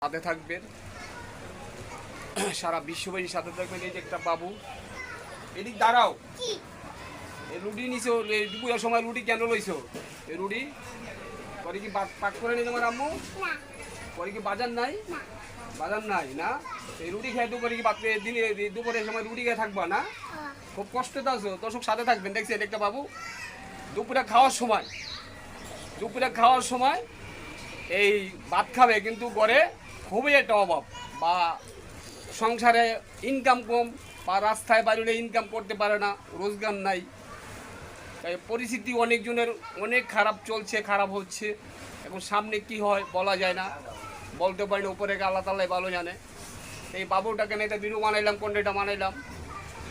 সাথে থাকবেন, সারা বিশ্ববাসীর সাথে থাকবেন। এই যে একটা বাবু, এদিক দাঁড়াও, এই রুটি নিছো, দুপুরের সময় রুটি কেন লইছো? এই রুটি পরে কি পাক করে নি তোমার আম্মু? পরে কি বাজার নাই? বাজার নাই না? এই রুটি খেয়ে দুপুরে কি পাত্রে দিনে দুপুরের সময় রুটি খেয়ে থাকবা না? খুব কষ্টে তো আছো, দর্শক সাথে থাকবেন। দেখছেন একটা বাবু দুপুরে খাওয়ার সময় এই ভাত খাবে, কিন্তু ঘরে খুবই একটা অভাব, বা সংসারে ইনকাম কম, বা রাস্তায় বাইরে ইনকাম করতে পারে না, রোজগার নাই। তাই পরিস্থিতি অনেকজনের অনেক খারাপ চলছে, খারাপ হচ্ছে। এখন সামনে কি হয় বলা যায় না, বলতে পারি না, উপরে আল্লাহ তাআলাই ভালো জানে। এই বাবুটাকে নিয়ে একটা ভিডিও বানাইলাম, কন্টেন্টটা বানাইলাম।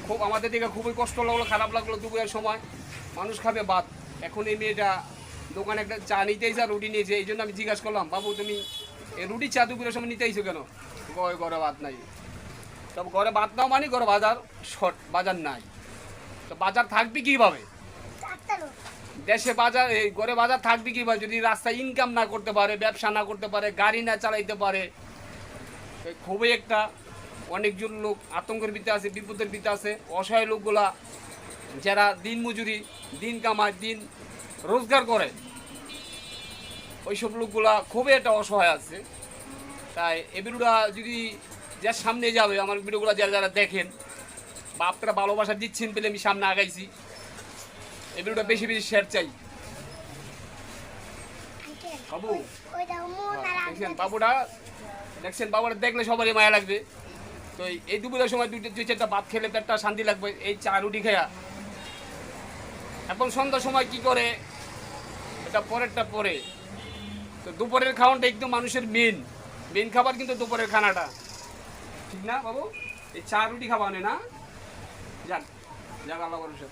খুব আমাদের দিকে খুবই কষ্ট লাগলো, খারাপ লাগলো। দুপুরের সময় মানুষ খাবে ভাত, এখন এই মেয়েটা দোকানে একটা চা নিতেই যা রুটি নিয়েছে। এই জন্য আমি জিজ্ঞাসা করলাম, বাবু তুমি এই রুটি চা দুপুরের সময় নিতেইছো কেন? ঘরে ভাত নাই। তবে ঘরে ভাত নাও মানে ঘরে বাজার শর্ট, বাজার নাই। তো বাজার থাকবে কীভাবে? দেশে বাজার, এই ঘরে বাজার থাকবে কীভাবে যদি রাস্তায় ইনকাম না করতে পারে, ব্যবসা না করতে পারে, গাড়ি না চালাইতে পারে? খুবই একটা অনেকজন লোক আতঙ্কের ভিতরে আছে, বিপদের ভিতরে আছে। অসহায় লোকগুলা যারা দিন মজুরি, দিন কামায়, দিন রোজগার করে, ওইসব লোকগুলা খুবই একটা অসহায় আছে। তাই এই ভিডিওটা যদি যার সামনে যাবে, আমার ভিডিওগুলো যারা যারা দেখেন বা আপনারা ভালোবাসা দিচ্ছেন পেলে আমি সামনে আগাইছি, এই ভিডিওটা বেশি বেশি শেয়ার চাই। বাবু দেখছেন বাবুটা, দেখলে সবারই মায়া লাগবে। তো এই দুপুরের সময় দুই চারটা ভাত খেলে পেটটা শান্তি লাগবে, এই চা রুটি খেয়া। এখন সন্ধ্যার সময় কি করে, এটা পরেরটা পরে। তো দুপুরের খাওয়াটা একদম মানুষের মেন খাবার, কিন্তু দুপুরের খানাটা ঠিক না বাবু? এই চা রুটি খাওয়ানে না, যাক যাক আল্লাহ ভরসা।